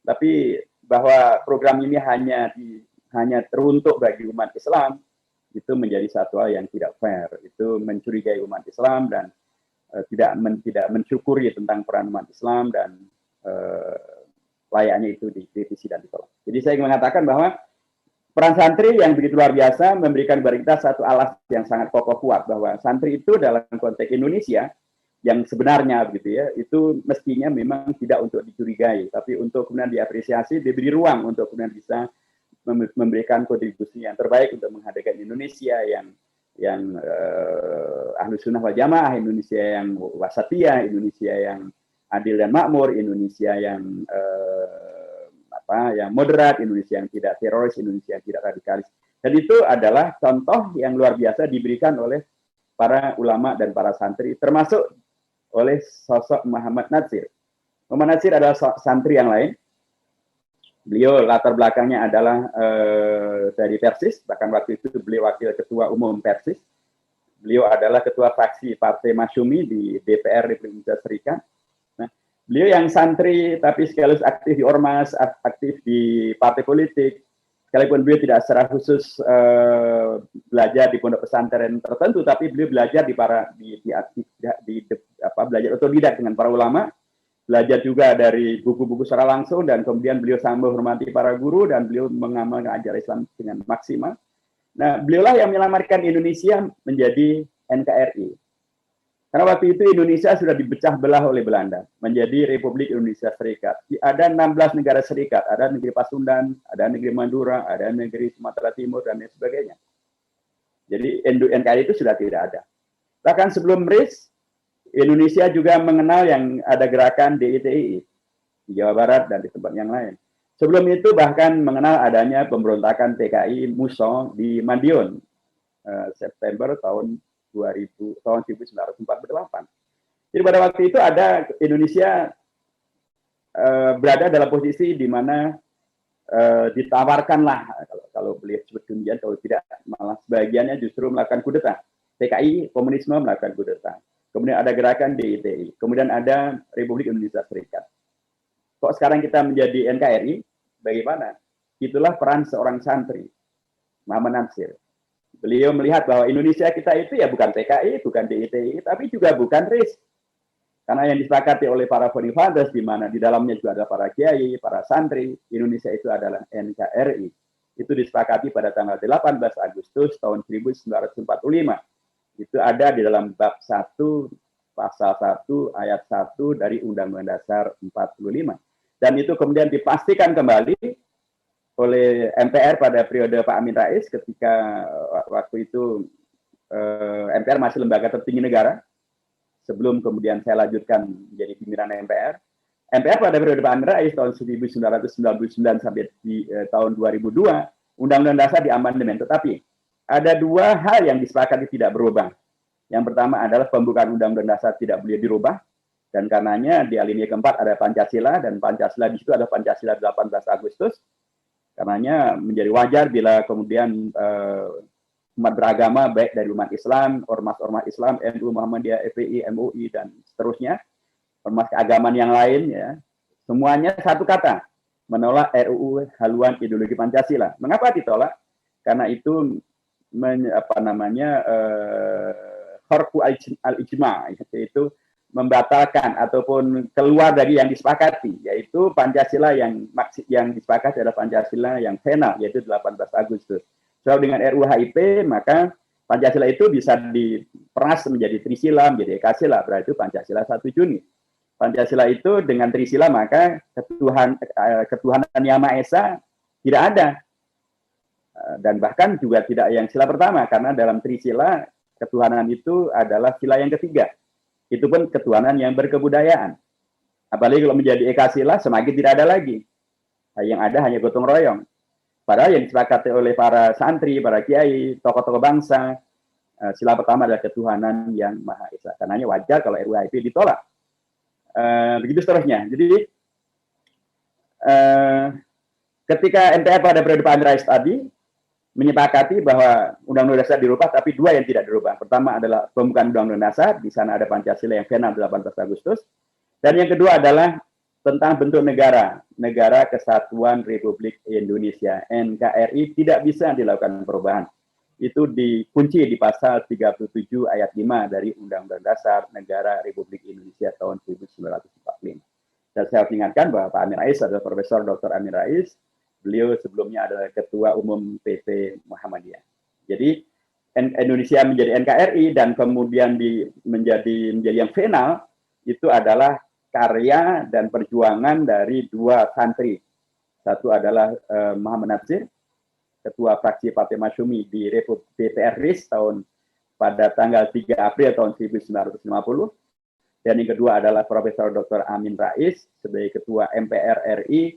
Tapi bahwa program ini hanya teruntuk bagi umat Islam, itu menjadi satu hal yang tidak fair. Itu mencurigai umat Islam dan tidak mensyukuri tentang peran umat Islam dan layaknya itu dikritisi dan ditolak. Jadi saya ingin mengatakan bahwa peran santri yang begitu luar biasa memberikan kepada kita satu alas yang sangat kokoh kuat bahwa santri itu dalam konteks Indonesia yang sebenarnya begitu ya, itu mestinya memang tidak untuk dicurigai, tapi untuk kemudian diapresiasi, diberi ruang untuk kemudian bisa memberikan kontribusi yang terbaik untuk menghadirkan Indonesia yang ahlu sunnah wal jamaah, Indonesia yang wasatiyah, Indonesia yang adil dan makmur, Indonesia yang yang moderat, Indonesia yang tidak teroris, Indonesia yang tidak radikalis. Dan itu adalah contoh yang luar biasa diberikan oleh para ulama dan para santri, termasuk oleh sosok Muhammad Natsir. Muhammad Natsir adalah santri yang lain. Beliau latar belakangnya adalah dari Persis, bahkan waktu itu beliau wakil ketua umum Persis. Beliau adalah ketua fraksi Partai Masyumi di DPR Republik Indonesia Serikat. Beliau yang santri tapi sekaligus aktif di ormas, aktif di partai politik. Sekalipun beliau tidak secara khusus belajar di pondok pesantren tertentu, tapi beliau belajar belajar otodidak dengan para ulama, belajar juga dari buku-buku secara langsung, dan kemudian beliau sambil menghormati para guru dan beliau mengamalkan ajaran Islam dengan maksimal. Nah, beliaulah yang menyelamatkan Indonesia menjadi NKRI. Karena waktu itu Indonesia sudah dipecah belah oleh Belanda menjadi Republik Indonesia Serikat. Ada 16 negara serikat, ada negeri Pasundan, ada negeri Madura, ada negeri Sumatera Timur dan lain sebagainya. Jadi NKRI itu sudah tidak ada. Bahkan sebelum RIS, Indonesia juga mengenal yang ada gerakan DITI di Jawa Barat dan di tempat yang lain. Sebelum itu bahkan mengenal adanya pemberontakan PKI MUSO di Madiun September tahun 1948. Jadi pada waktu itu ada Indonesia berada dalam posisi di mana ditawarkanlah, kalau beliau sebut demikian, kalau tidak malah sebagiannya justru melakukan kudeta. PKI komunisme melakukan kudeta. Kemudian ada gerakan DITI, kemudian ada Republik Indonesia Serikat. Kok sekarang kita menjadi NKRI? Bagaimana? Itulah peran seorang santri, Muhammad Natsir. Beliau melihat bahwa Indonesia kita itu ya bukan PKI, bukan DITI, tapi juga bukan RIS. Karena yang disepakati oleh para founding fathers, di mana di dalamnya juga ada para kiai, para santri, Indonesia itu adalah NKRI. Itu disepakati pada tanggal 18 Agustus tahun 1945. Itu ada di dalam bab 1, pasal 1, ayat 1 dari Undang-Undang Dasar 45. Dan itu kemudian dipastikan kembali oleh MPR pada periode Pak Amin Rais ketika waktu itu MPR masih lembaga tertinggi negara, sebelum kemudian saya lanjutkan menjadi pimpinan MPR. MPR pada periode Pak Amin Rais tahun 1999 sampai di tahun 2002, Undang-Undang Dasar diamandemen. Tetapi ada dua hal yang disepakati tidak berubah. Yang pertama adalah pembukaan Undang-Undang Dasar tidak boleh dirubah, dan karenanya di alinea keempat ada Pancasila, dan Pancasila di situ ada Pancasila 18 Agustus. Karenanya menjadi wajar bila kemudian umat beragama, baik dari umat Islam, ormas-ormas Islam, NU, Muhammadiyah, FPI, MUI, dan seterusnya, ormas keagamaan yang lain, ya, semuanya satu kata, menolak RUU haluan ideologi Pancasila. Mengapa ditolak? Karena itu kharqu al-ijma', yaitu membatalkan ataupun keluar dari yang disepakati, yaitu Pancasila yang disepakati adalah Pancasila yang final, yaitu 18 Agustus. So dengan RUU HIP, maka Pancasila itu bisa diperas menjadi Trisila, menjadi Ekasila, berarti itu Pancasila 1 Juni. Pancasila itu dengan Trisila, maka ketuhanan Yang Maha Esa tidak ada. Dan bahkan juga tidak yang sila pertama, karena dalam Trisila, ketuhanan itu adalah sila yang ketiga. Itu pun ketuhanan yang berkebudayaan. Apalagi kalau menjadi Ekasila, semakin tidak ada lagi. Yang ada hanya gotong royong. Padahal yang disepakati oleh para santri, para kiai, tokoh-tokoh bangsa, sila pertama adalah ketuhanan Yang Maha Esa. Karenanya wajar kalau RUU HIP ditolak. Begitu seterusnya. Jadi, ketika MPR pada periode Pak Amin Rais tadi, menyepakati bahwa Undang-Undang Dasar dirubah, tapi dua yang tidak dirubah. Pertama adalah pembukaan Undang-Undang Dasar, di sana ada Pancasila yang final 18 Agustus. Dan yang kedua adalah tentang bentuk negara, Negara Kesatuan Republik Indonesia, NKRI, tidak bisa dilakukan perubahan. Itu dikunci di pasal 37 ayat 5 dari Undang-Undang Dasar Negara Republik Indonesia tahun 1945. Dan saya harus ingatkan bahwa Pak Amin Rais adalah Profesor Dr. Amin Rais. Beliau sebelumnya adalah Ketua Umum PP Muhammadiyah. Jadi Indonesia menjadi NKRI dan kemudian menjadi yang final, itu adalah karya dan perjuangan dari dua santri. Satu adalah Muhammad Natsir, Ketua Fraksi Partai Masyumi di DPR RIS pada tanggal 3 April tahun 1950. Dan yang kedua adalah Profesor Dr. Amin Rais sebagai Ketua MPR RI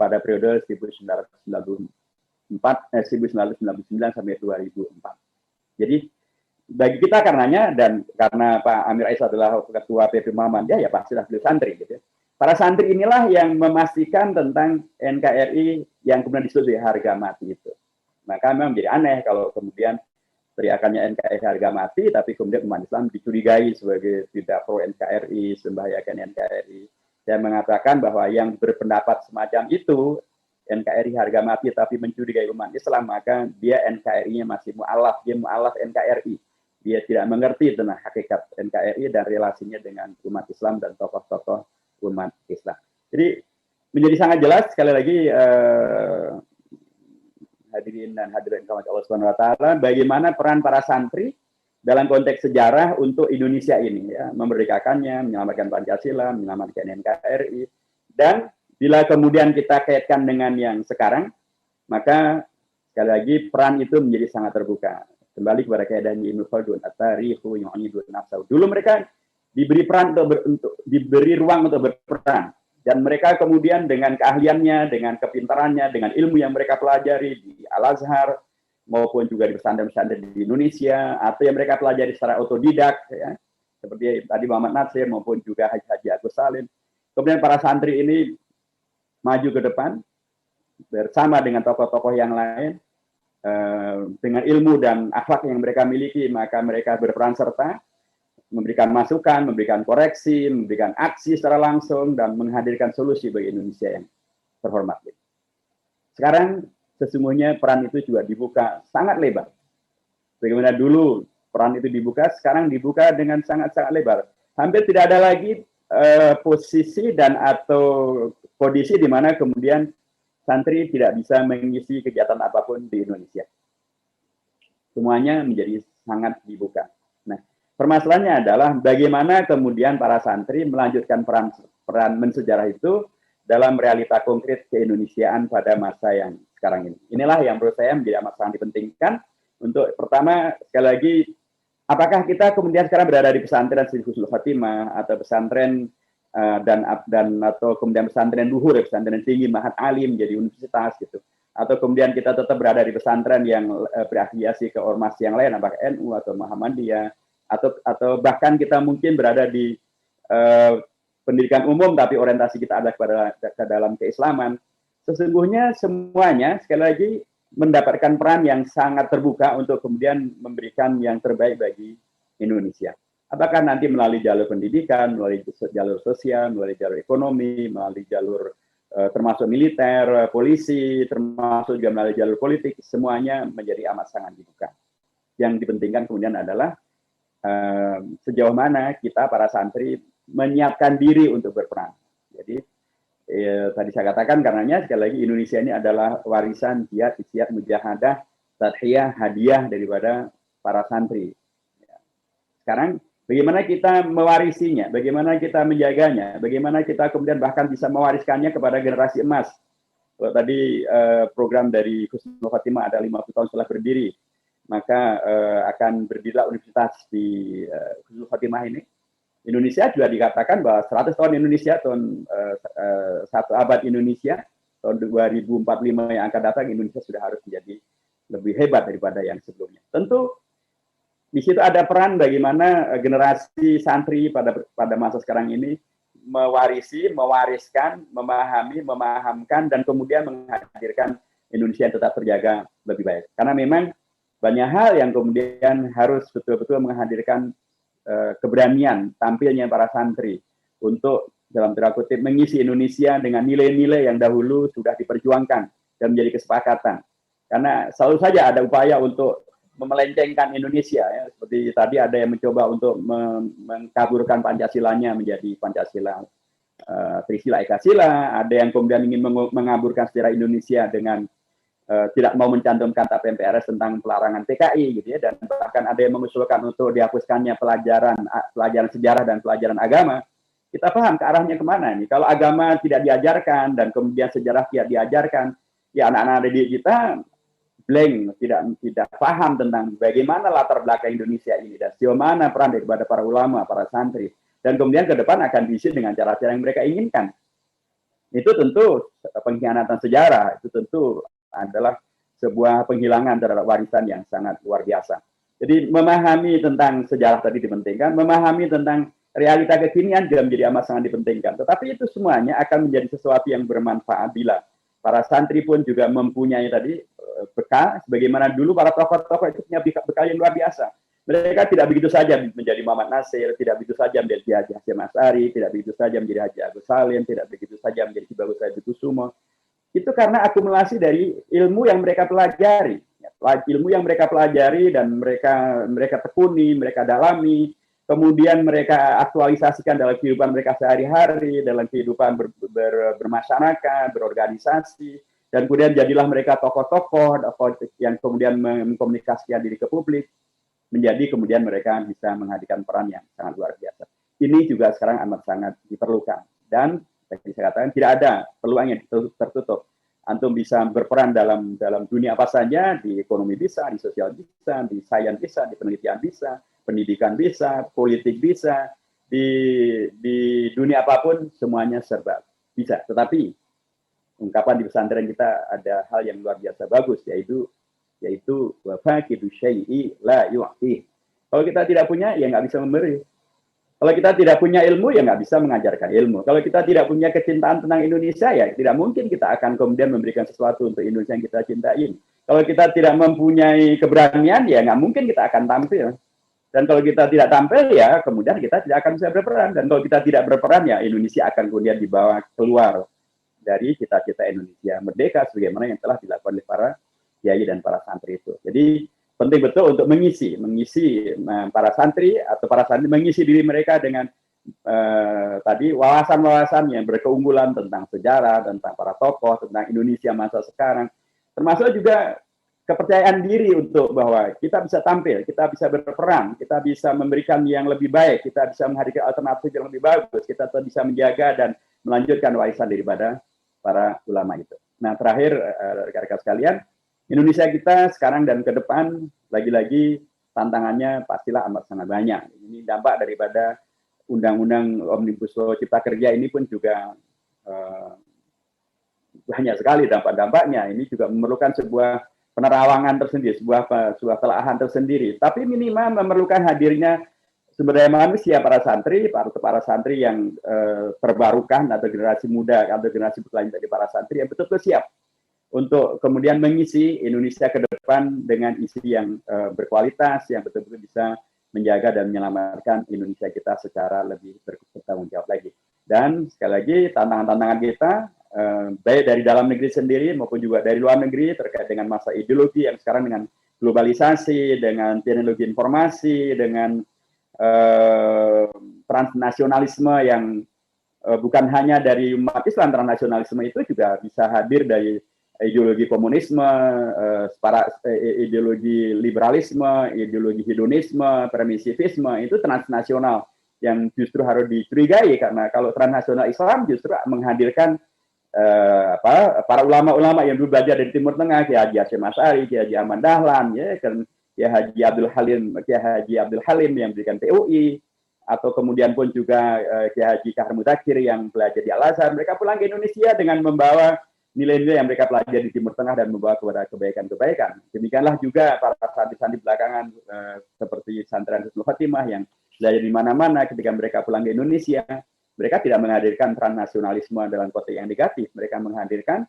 pada periode 1999 sampai 2004. Jadi bagi kita karenanya, dan karena Pak Amin Rais adalah Ketua PP Muhammadiyah, ya pastilah beliau santri gitu. Para santri inilah yang memastikan tentang NKRI yang kemudian disebut harga mati itu. Maka memang menjadi aneh kalau kemudian teriakannya NKRI harga mati, tapi kemudian umat Islam dicurigai sebagai tidak pro NKRI, membahayakan NKRI. Saya mengatakan bahwa yang berpendapat semacam itu, NKRI harga mati tapi mencurigai umat Islam, maka dia NKRI-nya masih mu'alaf, dia mu'alaf NKRI. Dia tidak mengerti tentang hakikat NKRI dan relasinya dengan umat Islam dan tokoh-tokoh umat Islam. Jadi menjadi sangat jelas, sekali lagi hadirin dan hadirin rahmat Allah Subhanahu wa taala, bagaimana peran para santri dalam konteks sejarah untuk Indonesia ini, ya, memerdekakannya, menyelamatkan Pancasila, menyelamatkan NKRI, dan bila kemudian kita kaitkan dengan yang sekarang, maka sekali lagi peran itu menjadi sangat terbuka. Kembali kepada kaidahnya Ibnu Khaldun, at-tarikhu yu'nidu nafsahu. Dulu mereka diberi peran diberi ruang untuk berperan, dan mereka kemudian dengan keahliannya, dengan kepintarannya, dengan ilmu yang mereka pelajari di Al-Azhar, maupun juga di pesantren-pesantren di Indonesia, atau yang mereka pelajari secara otodidak, ya, seperti tadi Muhammad Natsir, maupun juga Haji Agus Salim. Kemudian para santri ini maju ke depan, bersama dengan tokoh-tokoh yang lain, dengan ilmu dan akhlak yang mereka miliki, maka mereka berperan serta, memberikan masukan, memberikan koreksi, memberikan aksi secara langsung, dan menghadirkan solusi bagi Indonesia yang terhormat. Sekarang, sesungguhnya peran itu juga dibuka sangat lebar. Bagaimana dulu peran itu dibuka, sekarang dibuka dengan sangat-sangat lebar. Hampir tidak ada lagi posisi dan atau kondisi di mana kemudian santri tidak bisa mengisi kegiatan apapun di Indonesia. Semuanya menjadi sangat dibuka. Nah, permasalahannya adalah bagaimana kemudian para santri melanjutkan peran mensejarah itu dalam realita konkret keindonesiaan pada masa yang sekarang ini. Inilah yang menurut saya menjadi amat sangat dipentingkan untuk pertama, sekali lagi, apakah kita kemudian sekarang berada di pesantren Siti Husnul Khotimah atau pesantren atau kemudian pesantren luhur, pesantren tinggi Mahat Alim menjadi universitas gitu, atau kemudian kita tetap berada di pesantren yang berafiliasi ke ormas yang lain, apakah NU atau Muhammadiyah, atau bahkan kita mungkin berada di pendidikan umum tapi orientasi kita ada ke dalam keislaman. Sesungguhnya semuanya sekali lagi mendapatkan peran yang sangat terbuka untuk kemudian memberikan yang terbaik bagi Indonesia. Apakah nanti melalui jalur pendidikan, melalui jalur sosial, melalui jalur ekonomi, melalui jalur termasuk militer, polisi, termasuk juga melalui jalur politik, semuanya menjadi amat sangat dibuka. Yang dipentingkan kemudian adalah sejauh mana kita para santri menyiapkan diri untuk berperan. Jadi tadi saya katakan karenanya sekali lagi Indonesia ini adalah warisan jihad, istiad, mujahadah, tadhiyah, hadiah daripada para santri. Sekarang bagaimana kita mewarisinya, bagaimana kita menjaganya, bagaimana kita kemudian bahkan bisa mewariskannya kepada generasi emas. Kalau tadi program dari Husnul Khotimah ada 50 tahun setelah berdiri, maka akan berdirilah universitas di Husnul Khotimah ini. Indonesia juga dikatakan bahwa 100 tahun Indonesia, tahun 1 abad Indonesia, tahun 2045 yang akan datang, Indonesia sudah harus menjadi lebih hebat daripada yang sebelumnya. Tentu di situ ada peran bagaimana generasi santri pada masa sekarang ini mewarisi, mewariskan, memahami, memahamkan, dan kemudian menghadirkan Indonesia yang tetap terjaga lebih baik. Karena memang banyak hal yang kemudian harus betul-betul menghadirkan keberanian tampilnya para santri untuk dalam tanda kutip mengisi Indonesia dengan nilai-nilai yang dahulu sudah diperjuangkan dan menjadi kesepakatan. Karena selalu saja ada upaya untuk memelencengkan Indonesia, ya. Seperti tadi ada yang mencoba untuk mengkaburkan Pancasilanya menjadi Pancasila Trisila Ekasila, ada yang kemudian ingin mengaburkan sejarah Indonesia dengan tidak mau mencantumkan tap MPRS tentang pelarangan PKI gitu ya, dan bahkan ada yang mengusulkan untuk dihapuskannya pelajaran sejarah dan pelajaran agama. Kita paham ke arahnya kemana nih. Kalau agama tidak diajarkan dan kemudian sejarah tidak diajarkan, ya anak-anak didik kita blank, tidak paham tentang bagaimana latar belakang Indonesia ini dan sejauh mana peran daripada para ulama, para santri, dan kemudian ke depan akan diisi dengan cara-cara yang mereka inginkan. Itu tentu pengkhianatan sejarah, itu tentu adalah sebuah penghilangan terhadap warisan yang sangat luar biasa. Jadi memahami tentang sejarah tadi dipentingkan, memahami tentang realita kekinian juga menjadi amat sangat dipentingkan. Tetapi itu semuanya akan menjadi sesuatu yang bermanfaat bila para santri pun juga mempunyai tadi bekal, sebagaimana dulu para tokoh-tokoh itu punya bekal yang luar biasa. Mereka tidak begitu saja menjadi Muhammad Nasir, tidak begitu saja menjadi Haji Hasyim Asy'ari, tidak begitu saja menjadi Haji Agus Salim, tidak begitu saja menjadi Ki Bagus Hadikussumo. Itu karena akumulasi dari ilmu yang mereka pelajari. Ilmu yang mereka pelajari dan mereka tekuni, mereka dalami, kemudian mereka aktualisasikan dalam kehidupan mereka sehari-hari, dalam kehidupan bermasyarakat, berorganisasi, dan kemudian jadilah mereka tokoh-tokoh yang kemudian mengkomunikasikan diri ke publik, menjadi kemudian mereka bisa menghadirkan peran yang sangat luar biasa. Ini juga sekarang amat sangat diperlukan. Dan tadi saya katakan tidak ada peluang yang tertutup. Antum bisa berperan dalam dunia apa saja, di ekonomi bisa, di sosial bisa, di sains bisa, di penelitian bisa, pendidikan bisa, politik bisa, di dunia apapun semuanya serba bisa. Tetapi ungkapan di pesantren kita ada hal yang luar biasa bagus, yaitu wa faqidu syai'i la yu'ti. Kalau kita tidak punya, ya nggak bisa memberi. Kalau kita tidak punya ilmu, ya nggak bisa mengajarkan ilmu. Kalau kita tidak punya kecintaan tentang Indonesia, ya tidak mungkin kita akan kemudian memberikan sesuatu untuk Indonesia yang kita cintai. Kalau kita tidak mempunyai keberanian, ya nggak mungkin kita akan tampil. Dan kalau kita tidak tampil, ya kemudian kita tidak akan bisa berperan. Dan kalau kita tidak berperan, ya Indonesia akan kemudian dibawa keluar dari cita-cita Indonesia merdeka, sebagaimana yang telah dilakukan oleh para kiai dan para santri itu. Jadi penting betul untuk mengisi para santri atau para santri mengisi diri mereka dengan tadi wawasan-wawasan yang berkeunggulan tentang sejarah, tentang para tokoh, tentang Indonesia masa sekarang, termasuk juga kepercayaan diri untuk bahwa kita bisa tampil, kita bisa berperan, kita bisa memberikan yang lebih baik, kita bisa menghadirkan alternatif yang lebih bagus, kita bisa menjaga dan melanjutkan warisan daripada para ulama itu. Nah, terakhir rekan-rekan sekalian, Indonesia kita sekarang dan ke depan lagi-lagi tantangannya pastilah amat sangat banyak. Ini dampak daripada Undang-Undang Omnibus Law Cipta Kerja ini pun juga banyak sekali dampak-dampaknya. Ini juga memerlukan sebuah penerawangan tersendiri, sebuah telaahan tersendiri. Tapi minimal memerlukan hadirnya sumber daya manusia para santri yang terbarukan atau generasi muda atau generasi berkelanjutan dari para santri yang betul-betul siap untuk kemudian mengisi Indonesia ke depan dengan isi yang berkualitas, yang betul-betul bisa menjaga dan menyelamatkan Indonesia kita secara lebih bertanggung jawab lagi. Dan sekali lagi tantangan-tantangan kita baik dari dalam negeri sendiri maupun juga dari luar negeri terkait dengan masa ideologi yang sekarang dengan globalisasi, dengan teknologi informasi, dengan transnasionalisme yang bukan hanya dari umat Islam, transnasionalisme itu juga bisa hadir dari ideologi komunisme, ideologi liberalisme, ideologi hedonisme, permisivisme, itu transnasional yang justru harus dicurigai, karena kalau transnasional Islam justru menghadirkan para ulama-ulama yang dulu belajar dari Timur Tengah, Kiai Haji Hasyim Asy'ari, Kiai Haji Ahmad Dahlan, ya kan, Kiai Haji Abdul Halim yang berikan PUI, atau kemudian pun juga Kiai Haji Kahar Mudzakkir yang belajar di Al-Azhar. Mereka pulang ke Indonesia dengan membawa nilai-nilai yang mereka pelajari di Timur Tengah dan membawa kepada kebaikan-kebaikan. Demikianlah juga para santri-santri belakangan seperti Santren Husnul Khotimah yang belajar di mana-mana, ketika mereka pulang ke Indonesia, mereka tidak menghadirkan transnasionalisme dalam konteks yang negatif. Mereka menghadirkan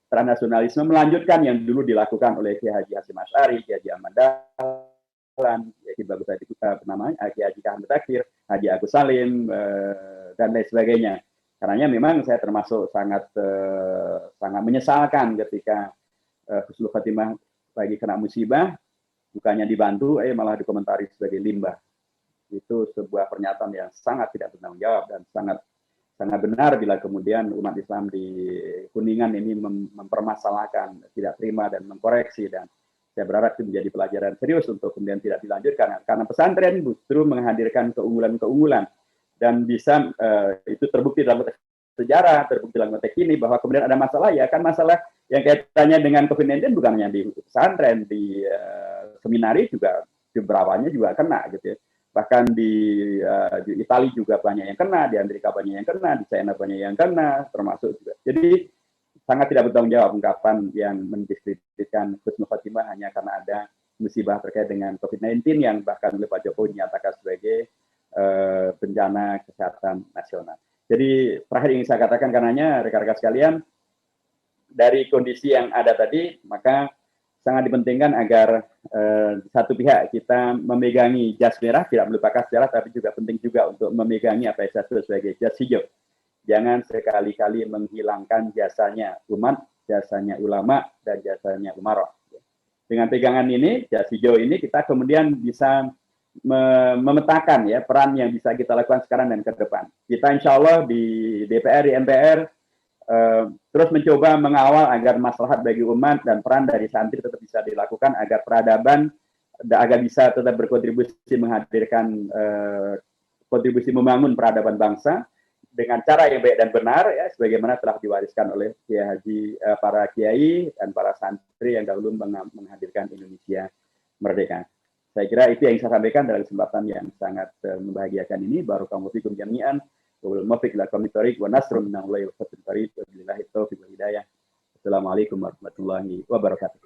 transnasionalisme melanjutkan yang dulu dilakukan oleh Kiai Haji Hasyim Asy'ari, Kiai Haji Ahmad Dahlan, Kiai Bagus Hadi Kiai Haji Kahar Mudzakkir, Haji Agus Salim, dan lain sebagainya. Karena memang saya termasuk sangat menyesalkan ketika Husnul Khotimah lagi kena musibah, bukannya dibantu, malah dikomentari sebagai limbah. Itu sebuah pernyataan yang sangat tidak bertanggung jawab dan sangat benar bila kemudian umat Islam di Kuningan ini mempermasalahkan, tidak terima dan mengkoreksi, dan saya berharap itu menjadi pelajaran serius untuk kemudian tidak dilanjutkan, karena pesantren justru menghadirkan keunggulan-keunggulan dan bisa itu terbukti dalam konteks sejarah, terbukti dalam konteks ini bahwa kemudian ada masalah, ya kan, masalah yang kaitannya dengan COVID-19 bukan hanya di pesantren, di seminari juga beberapanya juga kena gitu ya. Bahkan di Italia juga banyak yang kena, di Amerika banyak yang kena, di China banyak yang kena, termasuk juga. Jadi sangat tidak bertanggung jawab ungkapan yang mendiskreditkan Husnul Khotimah hanya karena ada musibah terkait dengan COVID-19 yang bahkan oleh Pak Jokowi dinyatakan sebagai bencana kesehatan nasional. Jadi terakhir ingin saya katakan, karenanya rekan-rekan sekalian, dari kondisi yang ada tadi, maka sangat dipentingkan agar satu pihak kita memegangi jas merah, tidak melupakan sejarah, tapi juga penting juga untuk memegangi apa yang saya sebut sebagai jas hijau. Jangan sekali-kali menghilangkan jasanya umat, jasanya ulama, dan jasanya umaroh. Dengan pegangan ini, jas hijau ini, kita kemudian bisa memetakan ya peran yang bisa kita lakukan sekarang dan ke depan. Kita insya Allah di DPR, di MPR, terus mencoba mengawal agar maslahat bagi umat dan peran dari santri tetap bisa dilakukan agar peradaban agar bisa tetap berkontribusi menghadirkan kontribusi membangun peradaban bangsa dengan cara yang baik dan benar, ya, sebagaimana telah diwariskan oleh para kiai dan para santri yang dahulu menghadirkan Indonesia merdeka. Saya kira itu yang saya sampaikan dalam kesempatan yang sangat membahagiakan ini. Barakallahu fikum jami'an. Assalamualaikum warahmatullahi wabarakatuh.